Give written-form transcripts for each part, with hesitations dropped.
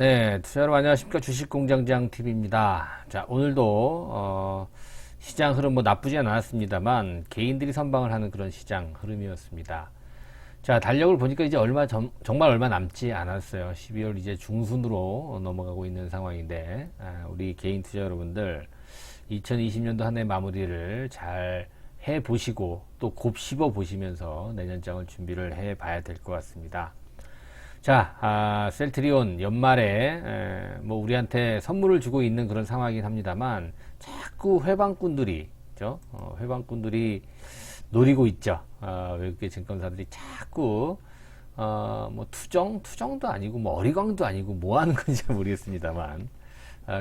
네, 투자 여러분 안녕하십니까. 주식공장장 TV입니다. 자, 오늘도 시장 흐름 뭐 나쁘지 않았습니다만 개인들이 선방을 하는 그런 시장 흐름이었습니다. 자, 달력을 보니까 이제 정말 얼마 남지 않았어요. 12월 이제 중순으로 넘어가고 있는 상황인데 우리 개인 투자 여러분들 2020년도 한 해 마무리를 잘 해보시고 또 곱씹어 보시면서 내년장을 준비를 해 봐야 될 것 같습니다. 자, 셀트리온 연말에 뭐 우리한테 선물을 주고 있는 그런 상황이긴 합니다만 자꾸 회방꾼들이 그죠? 회방꾼들이 노리고 있죠. 외국계 증권사들이 자꾸 뭐 투정도 아니고 뭐 어리광도 아니고 뭐 하는 건지 모르겠습니다,만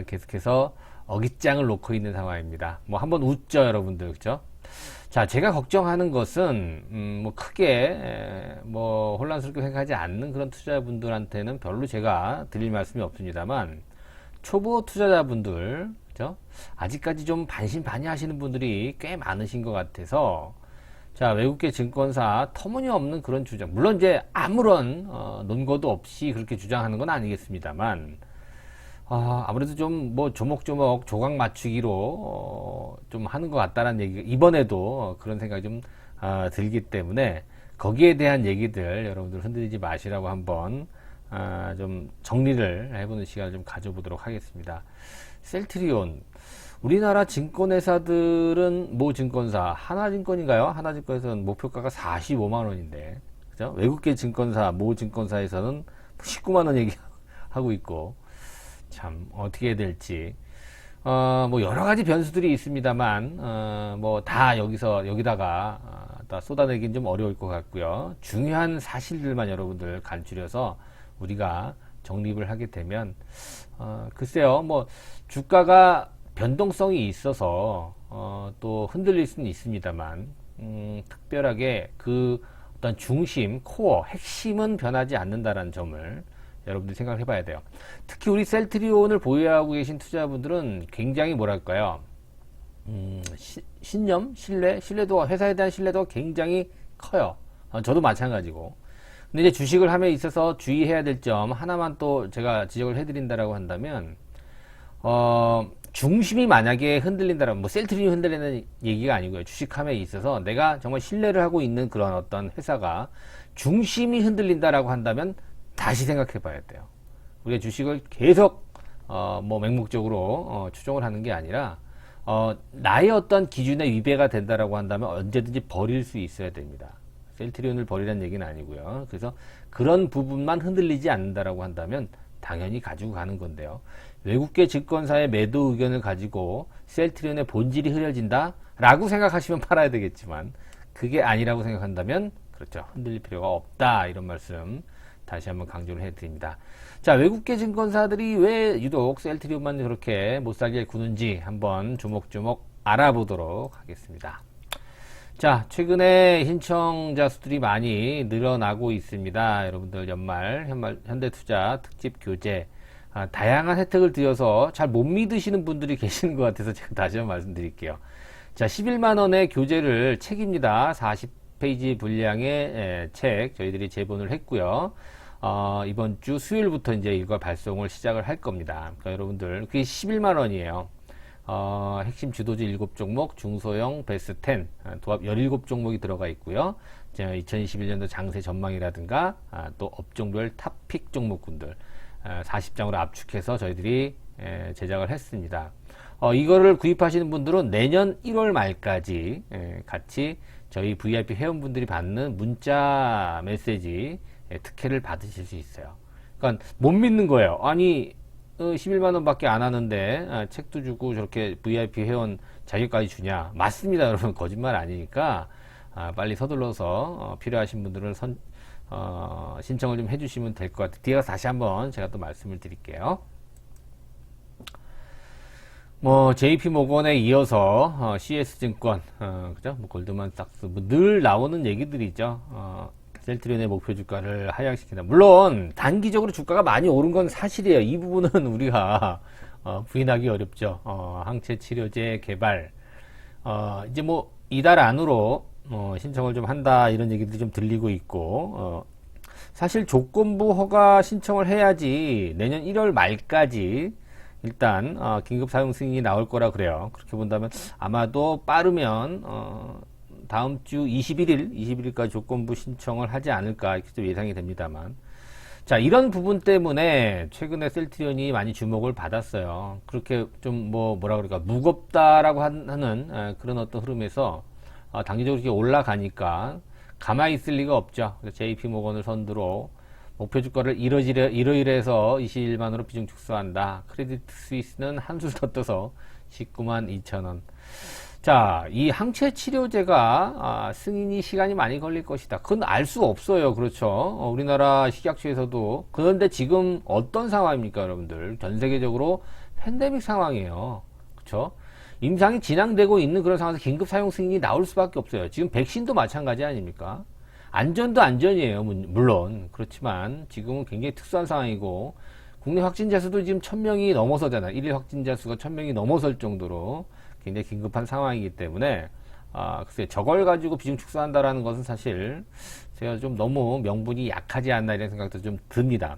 계속해서 어깃장을 놓고 있는 상황입니다. 뭐 한번 웃죠, 여러분들, 그죠? 자, 제가 걱정하는 것은 뭐 크게 뭐 혼란스럽게 생각하지 않는 그런 투자자분들한테는 별로 제가 드릴 말씀이 없습니다만 초보 투자자분들, 그죠? 아직까지 좀 반신반의하시는 분들이 꽤 많으신 것 같아서 자, 외국계 증권사 터무니없는 그런 주장, 물론 이제 아무런 논거도 없이 그렇게 주장하는 건 아니겠습니다만 아무래도 좀 뭐 조목조목 조각 맞추기로 좀 하는 것 같다라는 얘기가 이번에도 그런 생각이 좀 들기 때문에 거기에 대한 얘기들 여러분들 흔들리지 마시라고 한번 좀 정리를 해보는 시간을 좀 가져보도록 하겠습니다. 셀트리온, 우리나라 증권회사들은 모 증권사 하나증권인가요? 하나증권에서는 목표가가 45만 원인데 그죠? 외국계 증권사 모 증권사에서는 19만 원 얘기하고 있고 참 어떻게 해야 될지 뭐 여러 가지 변수들이 있습니다만 뭐 다 여기다가 다 쏟아내긴 좀 어려울 것 같고요. 중요한 사실들만 여러분들 간추려서 우리가 정립을 하게 되면 글쎄요, 뭐 주가가 변동성이 있어서 또 흔들릴 수는 있습니다만 특별하게 그 어떤 중심, 코어, 핵심은 변하지 않는다라는 점을 여러분들이 생각을 해봐야 돼요. 특히 우리 셀트리온을 보유하고 계신 투자분들은 굉장히 뭐랄까요, 신뢰도, 회사에 대한 신뢰도가 굉장히 커요. 저도 마찬가지고. 근데 이제 주식을 함에 있어서 주의해야 될 점 하나만 또 제가 지적을 해드린다라고 한다면, 중심이 만약에 흔들린다라면, 뭐 셀트리온이 흔들리는 얘기가 아니고요. 주식함에 있어서 내가 정말 신뢰를 하고 있는 그런 어떤 회사가 중심이 흔들린다라고 한다면 다시 생각해 봐야 돼요. 우리가 주식을 계속 뭐 맹목적으로 추종을 하는 게 아니라 나의 어떤 기준에 위배가 된다라고 한다면 언제든지 버릴 수 있어야 됩니다. 셀트리온을 버리라는 얘기는 아니고요. 그래서 그런 부분만 흔들리지 않는다라고 한다면 당연히 가지고 가는 건데요. 외국계 증권사의 매도 의견을 가지고 셀트리온의 본질이 흐려진다 라고 생각하시면 팔아야 되겠지만 그게 아니라고 생각한다면 그렇죠, 흔들릴 필요가 없다, 이런 말씀 다시 한번 강조를 해드립니다. 자, 외국계 증권사들이 왜 유독 셀트리온만 그렇게 못살게 구는지 한번 조목조목 알아보도록 하겠습니다. 자, 최근에 신청자 수들이 많이 늘어나고 있습니다. 여러분들 연말 현대투자 특집 교재, 다양한 혜택을 드려서 잘 못 믿으시는 분들이 계시는 것 같아서 제가 다시 한번 말씀드릴게요. 자, 11만원의 교재를 책입니다. 40페이지 분량의 책 저희들이 제본을 했고요. 이번 주 수요일부터 이제 이거 발송을 시작을 할 겁니다. 그러니까 여러분들 그게 11만원이에요. 핵심 주도주 7종목, 중소형 베스트 10, 도합 17종목이 들어가 있고요. 2021년도 장세 전망이라든가 또 업종별 탑픽 종목군들 40장으로 압축해서 저희들이 제작을 했습니다. 이거를 구입하시는 분들은 내년 1월 말까지 같이 저희 VIP 회원분들이 받는 문자 메시지 특혜를 받으실 수 있어요. 그러니까 못 믿는 거예요. 아니 11만원 밖에 안 하는데 책도 주고 저렇게 VIP 회원 자격까지 주냐. 맞습니다, 여러분. 거짓말 아니니까 빨리 서둘러서 필요하신 분들은 신청을 좀 해주시면 될 것 같아요. 뒤에 가서 다시 한번 제가 또 말씀을 드릴게요. 뭐 JP모건에 이어서 CS증권, 그죠? 뭐 골드만삭스, 뭐 늘 나오는 얘기들이죠. 셀트리온의 목표 주가를 하향시킨다. 물론 단기적으로 주가가 많이 오른 건 사실이에요. 이 부분은 우리가 부인하기 어렵죠. 항체 치료제 개발, 이제 뭐 이달 안으로 신청을 좀 한다, 이런 얘기들이 좀 들리고 있고, 사실 조건부 허가 신청을 해야지 내년 1월 말까지 일단 긴급 사용 승인이 나올 거라 그래요. 그렇게 본다면 아마도 빠르면 다음 주 21일까지 조건부 신청을 하지 않을까 이렇게 좀 예상이 됩니다만, 자, 이런 부분 때문에 최근에 셀트리온이 많이 주목을 받았어요. 그렇게 좀 뭐라 그럴까, 무겁다라고 하는 그런 어떤 흐름에서 단기적으로 이렇게 올라가니까 가만히 있을 리가 없죠. JP모건을 선두로 목표 주가를 이러이러해서 21만원으로 비중 축소한다. 크레디트 스위스는 한술 더 떠서 19만 2천원. 자, 이 항체 치료제가 승인이 시간이 많이 걸릴 것이다. 그건 알 수 없어요. 그렇죠. 우리나라 식약처에서도. 그런데 지금 어떤 상황입니까, 여러분들? 전 세계적으로 팬데믹 상황이에요. 그렇죠? 임상이 진행되고 있는 그런 상황에서 긴급 사용 승인이 나올 수밖에 없어요. 지금 백신도 마찬가지 아닙니까? 안전도 안전이에요. 물론. 그렇지만 지금은 굉장히 특수한 상황이고, 국내 확진자 수도 지금 1000명이 넘어서잖아요. 1일 확진자 수가 1000명이 넘어설 정도로 굉장히 긴급한 상황이기 때문에, 글쎄, 저걸 가지고 비중 축소한다라는 것은 사실 제가 좀 너무 명분이 약하지 않나 이런 생각도 좀 듭니다.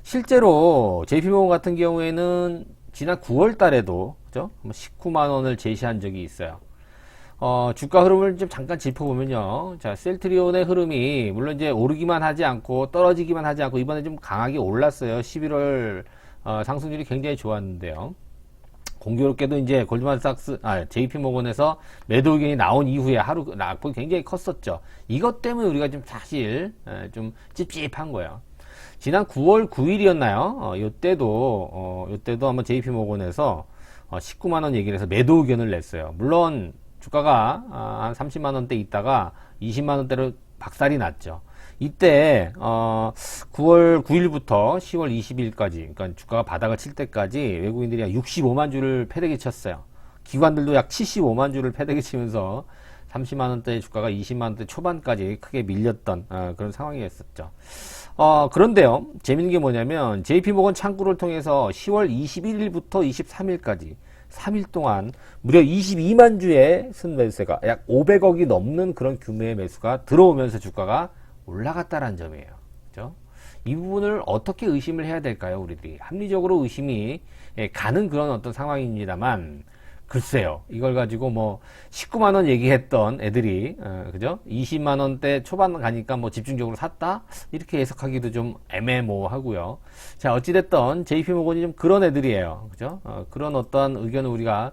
실제로 JP모건 같은 경우에는 지난 9월 달에도, 그죠? 19만원을 제시한 적이 있어요. 주가 흐름을 좀 잠깐 짚어보면요. 자, 셀트리온의 흐름이, 물론 이제 오르기만 하지 않고, 떨어지기만 하지 않고, 이번에 좀 강하게 올랐어요. 11월, 상승률이 굉장히 좋았는데요. 공교롭게도 이제 골드만삭스, JP모건에서 매도 의견이 나온 이후에 하루 낙폭이 굉장히 컸었죠. 이것 때문에 우리가 좀 사실, 좀 찝찝한 거예요. 지난 9월 9일이었나요? 요때도 한번 JP모건에서 19만원 얘기를 해서 매도 의견을 냈어요. 물론, 주가가 한 30만원대 있다가 20만원대로 박살이 났죠. 이때 9월 9일부터 10월 20일까지, 그러니까 주가가 바닥을 칠 때까지 외국인들이 약 65만 주를 패대기 쳤어요. 기관들도 약 75만 주를 패대기 치면서 30만원대 주가가 20만원대 초반까지 크게 밀렸던 그런 상황이었었죠. 그런데요, 재밌는 게 뭐냐면 JP모건 창구를 통해서 10월 21일부터 23일까지 3일 동안 무려 22만 주의 순매수세가 약 500억이 넘는 그런 규모의 매수가 들어오면서 주가가 올라갔다는 점이에요. 그죠? 이 부분을 어떻게 의심을 해야 될까요? 우리들이 합리적으로 의심이 가는 그런 어떤 상황입니다만, 글쎄요, 이걸 가지고 뭐 19만원 얘기했던 애들이 그죠? 20만원대 초반 가니까 뭐 집중적으로 샀다? 이렇게 해석하기도 좀 애매모호하고요. 자, 어찌됐든 JP모건이 좀 그런 애들이에요. 그죠? 그런 어떠한 의견을 우리가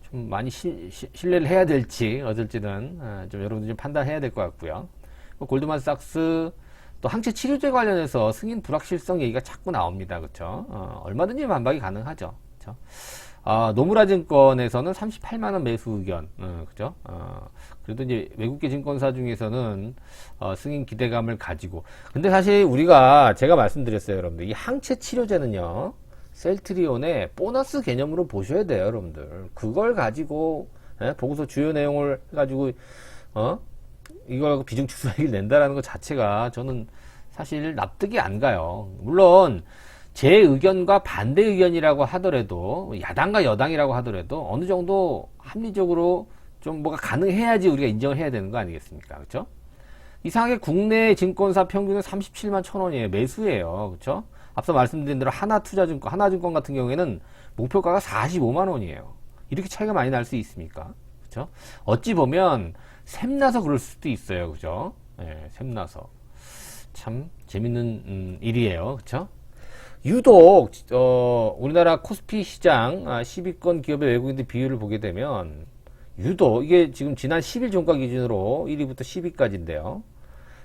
좀 많이 신뢰를 해야 될지 어쩔지는 좀 여러분들 좀 판단해야 될 것 같고요. 골드만삭스 또 항체 치료제 관련해서 승인 불확실성 얘기가 자꾸 나옵니다. 그렇죠? 얼마든지 반박이 가능하죠. 그렇죠? 노무라 증권에서는 38만원 매수 의견, 그죠? 그래도 이제 외국계 증권사 중에서는, 승인 기대감을 가지고. 근데 사실 제가 말씀드렸어요, 여러분들. 이 항체 치료제는요, 셀트리온의 보너스 개념으로 보셔야 돼요, 여러분들. 그걸 가지고, 보고서 주요 내용을 해가지고, 이걸 갖고 비중 축소 얘기를 낸다라는 것 자체가 저는 사실 납득이 안 가요. 물론, 제 의견과 반대 의견이라고 하더라도, 야당과 여당이라고 하더라도 어느 정도 합리적으로 좀 뭐가 가능해야지 우리가 인정을 해야 되는 거 아니겠습니까? 그렇죠? 이상하게 국내 증권사 평균은 37만 1,000원이에요. 매수예요. 그렇죠? 앞서 말씀드린 대로 하나증권 같은 경우에는 목표가가 45만 원이에요. 이렇게 차이가 많이 날 수 있습니까? 그렇죠? 어찌 보면 샘나서 그럴 수도 있어요. 그죠? 네, 샘나서. 참 재밌는 일이에요. 그렇죠? 유독 우리나라 코스피 시장 10위권 기업의 외국인들 비율을 보게 되면 유독 이게 지금 지난 10일 종가 기준으로 1위부터 10위까지인데요.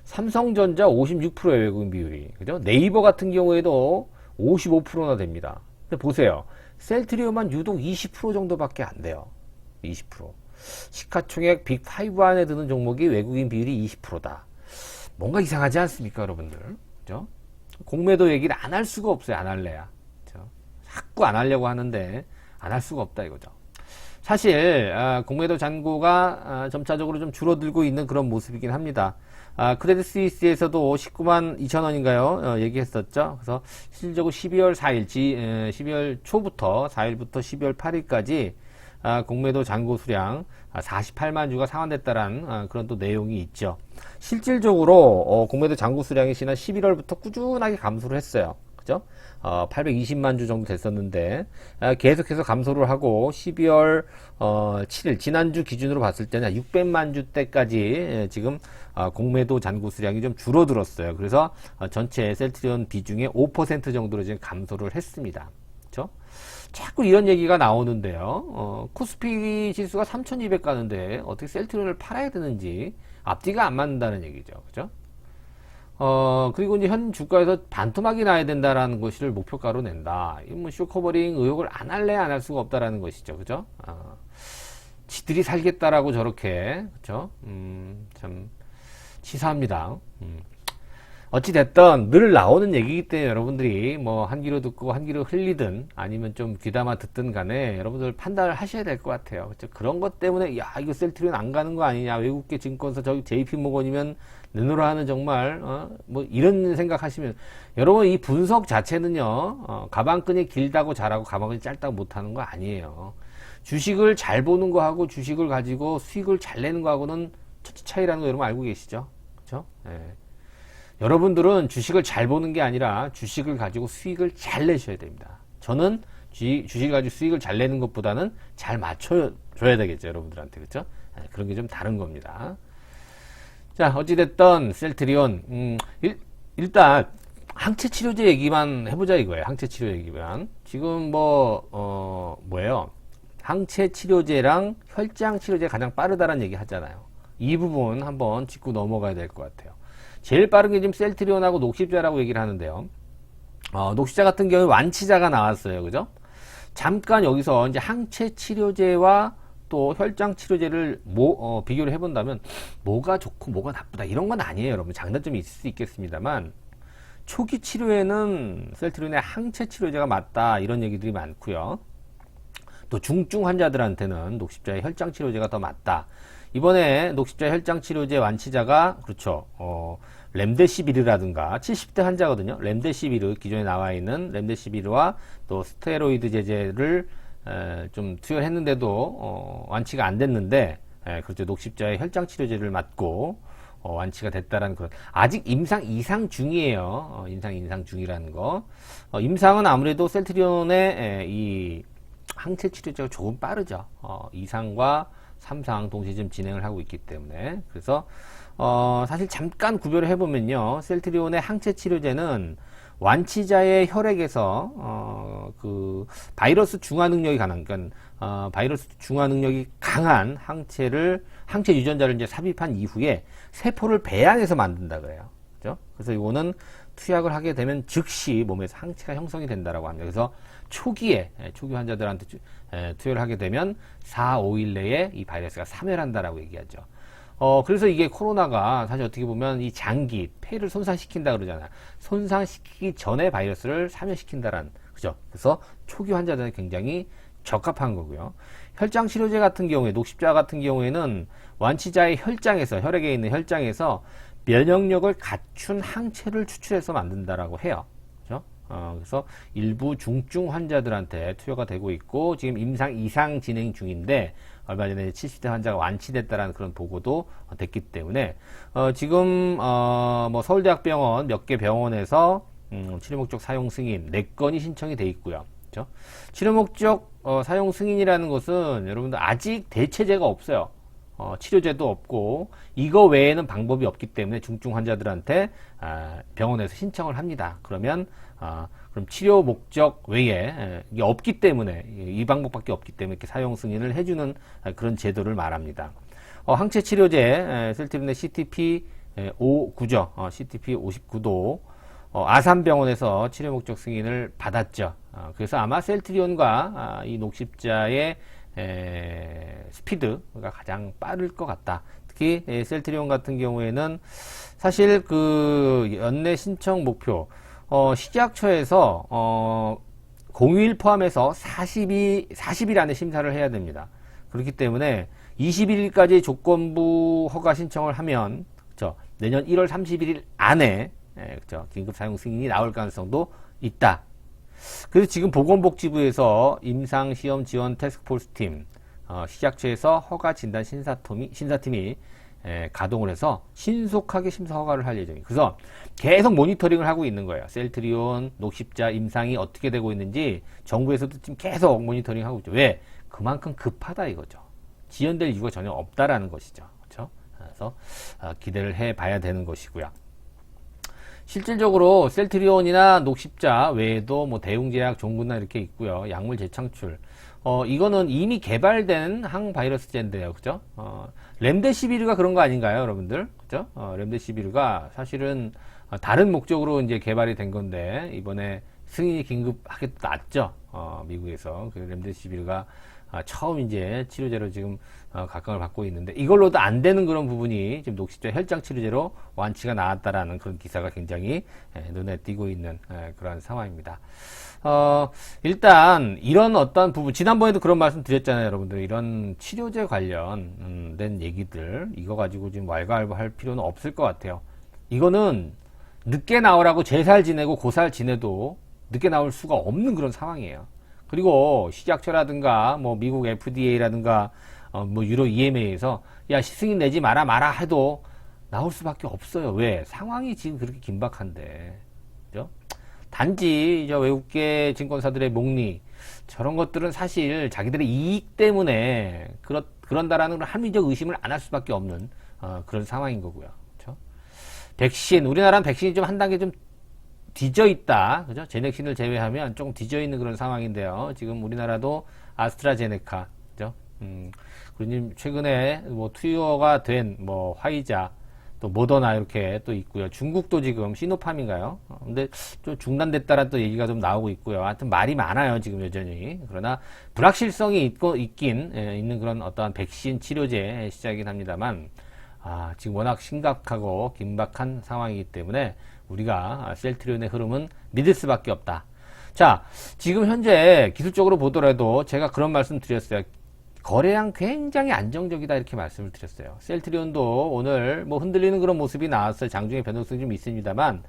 삼성전자 56%의 외국인 비율이, 그죠? 네이버 같은 경우에도 55%나 됩니다. 근데 보세요. 셀트리온만 유독 20% 정도밖에 안 돼요. 20%. 시가총액 빅5 안에 드는 종목이 외국인 비율이 20%다. 뭔가 이상하지 않습니까, 여러분들? 그죠? 공매도 얘기를 안 할 수가 없어요. 안 할래야. 그렇죠? 자꾸 안 하려고 하는데 안 할 수가 없다 이거죠. 사실 공매도 잔고가 점차적으로 좀 줄어들고 있는 그런 모습이긴 합니다. 크레딧 스위스에서도 19만 2천 원인가요? 얘기했었죠. 그래서 실질적으로 12월 4일, 12월 초부터 4일부터 12월 8일까지 공매도 잔고 수량 48만 주가 상환됐다라는 그런 또 내용이 있죠. 실질적으로 공매도 잔고 수량이 지난 11월부터 꾸준하게 감소를 했어요. 그죠? 820만 주 정도 됐었는데 계속해서 감소를 하고 12월 7일 지난주 기준으로 봤을 때는 600만 주대까지 지금 공매도 잔고 수량이 좀 줄어들었어요. 그래서 전체 셀트리온 비중의 5% 정도로 지금 감소를 했습니다. 그렇죠? 자꾸 이런 얘기가 나오는데요. 코스피 지수가 3200 가는데 어떻게 셀트리온을 팔아야 되는지 앞뒤가 안 맞는다는 얘기죠. 그죠? 그리고 이제 현 주가에서 반토막이 나야 된다라는 것을 목표가로 낸다. 이 뭐 쇼커버링 의혹을 안 할래 안 할 수가 없다라는 것이죠. 그죠? 지들이 살겠다라고 저렇게, 그죠? 참, 치사합니다. 어찌됐든 늘 나오는 얘기이기 때문에 여러분들이 뭐 한 귀로 듣고 한 귀로 흘리든 아니면 좀 귀담아 듣든 간에 여러분들 판단을 하셔야 될 것 같아요. 그렇죠? 그런 것 때문에 야 이거 셀트리온 안 가는 거 아니냐, 외국계 증권사 저기 JP모건이면 내놓으라 하는 정말 뭐 이런 생각하시면 여러분 이 분석 자체는요 가방끈이 길다고 잘하고 가방끈이 짧다고 못하는 거 아니에요. 주식을 잘 보는 거하고 주식을 가지고 수익을 잘 내는 거하고는 천지 차이라는 거 여러분 알고 계시죠? 그렇죠? 네. 여러분들은 주식을 잘 보는 게 아니라 주식을 가지고 수익을 잘 내셔야 됩니다. 저는 주식을 가지고 수익을 잘 내는 것보다는 잘 맞춰줘야 되겠죠, 여러분들한테. 그렇죠? 네, 그런 게 좀 다른 겁니다. 자, 어찌됐든 셀트리온 일단 항체 치료제 얘기만 해보자 이거예요. 항체 치료 얘기만. 지금 뭐예요? 항체 치료제랑 혈장 치료제 가장 빠르다는 얘기 하잖아요. 이 부분 한번 짚고 넘어가야 될 것 같아요. 제일 빠른 게 지금 셀트리온하고 녹십자라고 얘기를 하는데요. 녹십자 같은 경우에 완치자가 나왔어요. 그죠? 잠깐 여기서 이제 항체 치료제와 또 혈장 치료제를 비교를 해본다면 뭐가 좋고 뭐가 나쁘다 이런 건 아니에요. 여러분 장단점이 있을 수 있겠습니다만 초기 치료에는 셀트리온의 항체 치료제가 맞다 이런 얘기들이 많고요. 또 중증 환자들한테는 녹십자의 혈장 치료제가 더 맞다. 이번에 녹십자 혈장 치료제 완치자가 그렇죠. 렘데시비르라든가 70대 환자거든요. 렘데시비르 기존에 나와 있는 렘데시비르와 또 스테로이드 제제를 좀 투여를 했는데도 완치가 안 됐는데 그렇죠. 녹십자의 혈장 치료제를 맞고 완치가 됐다라는 그런 아직 임상 이상 중이에요. 임상 중이라는 거. 임상은 아무래도 셀트리온의 이 항체 치료제가 조금 빠르죠. 2상과 3상 동시에 지금 진행을 하고 있기 때문에 그래서 사실 잠깐 구별을 해보면요 셀트리온의 항체 치료제는 완치자의 혈액에서 그 바이러스 중화 능력이 강한 그러니까 바이러스 중화 능력이 강한 항체 유전자를 이제 삽입한 이후에 세포를 배양해서 만든다 그래요. 그죠? 그래서 이거는 투약을 하게 되면 즉시 몸에서 항체가 형성이 된다라고 합니다. 그래서 초기 환자들한테 투여를 하게 되면 4, 5일 내에 이 바이러스가 사멸한다라고 얘기하죠. 그래서 이게 코로나가 사실 어떻게 보면 이 장기, 폐를 손상시킨다 그러잖아요. 손상시키기 전에 바이러스를 사멸시킨다라는, 그죠? 그래서 초기 환자들은 굉장히 적합한 거고요. 혈장 치료제 같은 경우에, 녹십자 같은 경우에는 완치자의 혈액에 있는 혈장에서 면역력을 갖춘 항체를 추출해서 만든다라고 해요. 그죠? 그래서 일부 중증 환자들한테 투여가 되고 있고 지금 임상 이상 진행 중인데 얼마 전에 70대 환자가 완치됐다라는 그런 보고도 됐기 때문에 지금 뭐 서울대학병원 몇 개 병원에서 치료 목적 사용 승인 4건이 신청이 돼 있고요. 그렇죠? 치료 목적 사용 승인이라는 것은 여러분들 아직 대체제가 없어요. 치료제도 없고 이거 외에는 방법이 없기 때문에 중증 환자들한테 병원에서 신청을 합니다. 그러면 그럼 치료 목적 외에 이게 없기 때문에 이 방법밖에 없기 때문에 이렇게 사용 승인을 해주는 그런 제도를 말합니다. 항체 치료제 셀트리온의 CTP59죠. CTP59도 아산병원에서 치료 목적 승인을 받았죠. 그래서 아마 셀트리온과 이 녹십자의 스피드가 가장 빠를 것 같다. 특히 셀트리온 같은 경우에는 사실 그 연내 신청 목표 식약처에서 공휴일 포함해서 40일 안에 심사를 해야 됩니다. 그렇기 때문에 21일까지 조건부 허가 신청을 하면 그렇죠? 내년 1월 31일 안에 그렇죠? 긴급 사용 승인이 나올 가능성도 있다. 그래서 지금 보건복지부에서 임상시험 지원 태스크포스 팀 식약처에서 허가 진단 심사팀이 가동을 해서 신속하게 심사 허가를 할 예정이에요. 그래서 계속 모니터링을 하고 있는 거예요. 셀트리온, 녹십자, 임상이 어떻게 되고 있는지 정부에서도 지금 계속 모니터링 하고 있죠. 왜? 그만큼 급하다 이거죠. 지연될 이유가 전혀 없다라는 것이죠. 그렇죠? 그래서 기대를 해봐야 되는 것이고요. 실질적으로 셀트리온이나 녹십자 외에도 뭐 대웅제약, 종군나 이렇게 있고요. 약물 재창출. 이거는 이미 개발된 항바이러스제인데요. 그죠? 렘데시비르가 그런 거 아닌가요, 여러분들? 그죠? 렘데시비르가 사실은 다른 목적으로 이제 개발이 된 건데, 이번에 승인이 긴급하게 났죠. 미국에서. 그 렘데시비르가 처음 이제 치료제로 지금 각광을 받고 있는데, 이걸로도 안 되는 그런 부분이 지금 녹십자 혈장 치료제로 완치가 나왔다라는 그런 기사가 굉장히 눈에 띄고 있는 그런 상황입니다. 일단 이런 어떤 부분, 지난번에도 그런 말씀 드렸잖아요, 여러분들. 이런 치료제 관련된 얘기들 이거 가지고 지금 왈가왈부할 필요는 없을 것 같아요. 이거는 늦게 나오라고 제살 지내고 고살 지내도 늦게 나올 수가 없는 그런 상황이에요. 그리고 식약처라든가 뭐 미국 FDA라든가 뭐 유로 EMA에서 야 승인 내지 마라 해도 나올 수밖에 없어요. 왜? 상황이 지금 그렇게 긴박한데, 그죠? 단지 저 외국계 증권사들의 목리 저런 것들은 사실 자기들의 이익 때문에 그런다라는 걸 합리적 의심을 안 할 수밖에 없는 그런 상황인 거고요. 그렇죠? 백신, 우리나라는 백신이 좀 한 단계 좀 뒤져 있다. 그죠? 제넥신을 제외하면 조금 뒤져 있는 그런 상황인데요. 지금 우리나라도 아스트라제네카, 그죠? 그리고 최근에 뭐 투여가 된 뭐 화이자, 또 모더나 이렇게 또 있고요. 중국도 지금 시노팜인가요? 근데 좀 중단됐다라는 또 얘기가 좀 나오고 있고요. 하여튼 말이 많아요, 지금 여전히. 그러나 불확실성이 있는 그런 어떠한 백신 치료제 시작이긴 합니다만, 지금 워낙 심각하고 긴박한 상황이기 때문에 우리가 셀트리온의 흐름은 믿을 수밖에 없다. 자, 지금 현재 기술적으로 보더라도 제가 그런 말씀 드렸어요. 거래량 굉장히 안정적이다 이렇게 말씀을 드렸어요. 셀트리온도 오늘 뭐 흔들리는 그런 모습이 나왔어요. 장중에 변동성이 좀 있습니다만,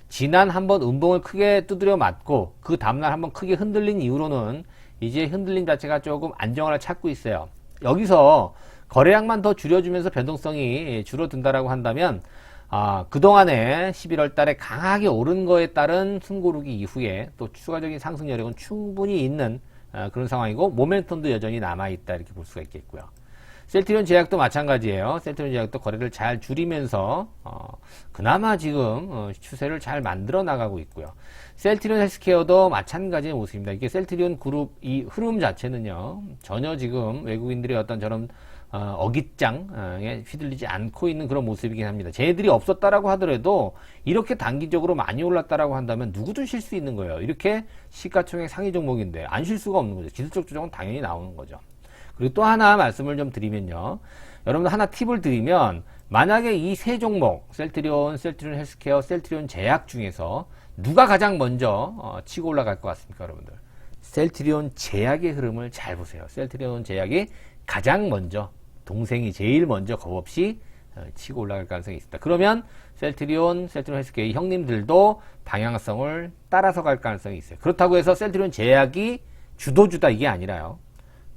지난 한번 음봉을 크게 두드려 맞고 그 다음날 한번 크게 흔들린 이후로는 이제 흔들림 자체가 조금 안정을 찾고 있어요. 여기서 거래량만 더 줄여주면서 변동성이 줄어든다라고 한다면, 그동안에 11월 달에 강하게 오른 거에 따른 숨고르기 이후에 또 추가적인 상승 여력은 충분히 있는 그런 상황이고, 모멘텀도 여전히 남아있다 이렇게 볼 수가 있겠고요. 셀트리온 제약도 마찬가지예요. 셀트리온 제약도 거래를 잘 줄이면서 그나마 지금 추세를 잘 만들어 나가고 있고요. 셀트리온 헬스케어도 마찬가지의 모습입니다. 이게 셀트리온 그룹 이 흐름 자체는요, 전혀 지금 외국인들의 어떤 저런 어깃장에 휘둘리지 않고 있는 그런 모습이긴 합니다. 쟤들이 없었다라고 하더라도 이렇게 단기적으로 많이 올랐다라고 한다면 누구든 쉴 수 있는 거예요. 이렇게 시가총액 상위 종목인데 안 쉴 수가 없는 거죠. 기술적 조정은 당연히 나오는 거죠. 그리고 또 하나 말씀을 좀 드리면요, 여러분들 하나 팁을 드리면, 만약에 이 세 종목 셀트리온 헬스케어, 셀트리온 제약 중에서 누가 가장 먼저 치고 올라갈 것 같습니까, 여러분들? 셀트리온 제약의 흐름을 잘 보세요. 셀트리온 제약이 가장 먼저, 동생이 제일 먼저 겁없이 치고 올라갈 가능성이 있습니다. 그러면 셀트리온 헬스케어 이 형님들도 방향성을 따라서 갈 가능성이 있어요. 그렇다고 해서 셀트리온 제약이 주도주다 이게 아니라요,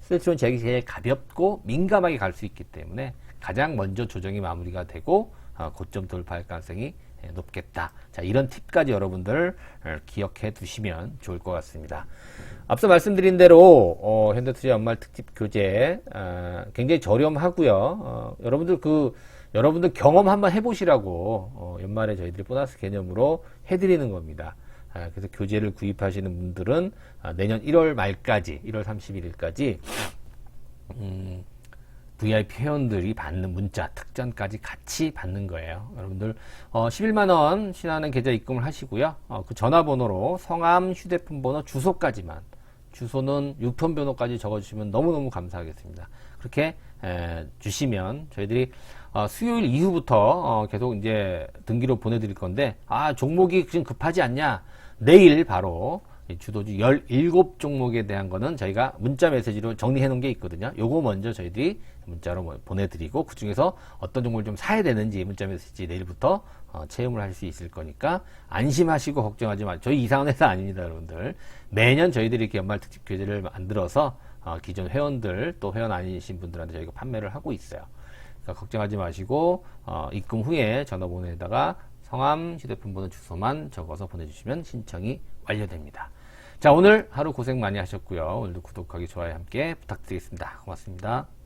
셀트리온 제약이 제일 가볍고 민감하게 갈 수 있기 때문에 가장 먼저 조정이 마무리가 되고 고점 돌파할 가능성이 높겠다. 자, 이런 팁까지 여러분들 기억해 두시면 좋을 것 같습니다. 앞서 말씀드린 대로 현대투자 연말 특집 교재 굉장히 저렴하고요. 여러분들 경험 한번 해보시라고 연말에 저희들이 보너스 개념으로 해드리는 겁니다. 그래서 교재를 구입하시는 분들은 내년 1월 말까지, 1월 31일까지 VIP 회원들이 받는 문자 특전까지 같이 받는 거예요. 여러분들 11만원 신한은행 계좌 입금을 하시고요. 그 전화번호로 성함, 휴대폰 번호, 주소까지만, 주소는 유편번호까지 적어주시면 너무너무 감사하겠습니다. 그렇게 주시면 저희들이 수요일 이후부터 계속 이제 등기로 보내드릴 건데, 종목이 지금 급하지 않냐? 내일 바로 주도주 17종목에 대한 거는 저희가 문자 메시지로 정리해 놓은 게 있거든요. 요거 먼저 저희들이 문자로 보내드리고, 그 중에서 어떤 종목을 좀 사야 되는지 문자 메시지 내일부터 체험을 할 수 있을 거니까 안심하시고 걱정하지 마세요. 저희 이상한 회사 아닙니다, 여러분들. 매년 저희들이 이렇게 연말 특집 교재를 만들어서 기존 회원들 또 회원 아니신 분들한테 저희가 판매를 하고 있어요. 그러니까 걱정하지 마시고 입금 후에 전화번호에다가 성함, 휴대폰 번호, 주소만 적어서 보내주시면 신청이 완료됩니다. 자, 오늘 하루 고생 많이 하셨고요. 오늘도 구독하기, 좋아요 함께 부탁드리겠습니다. 고맙습니다.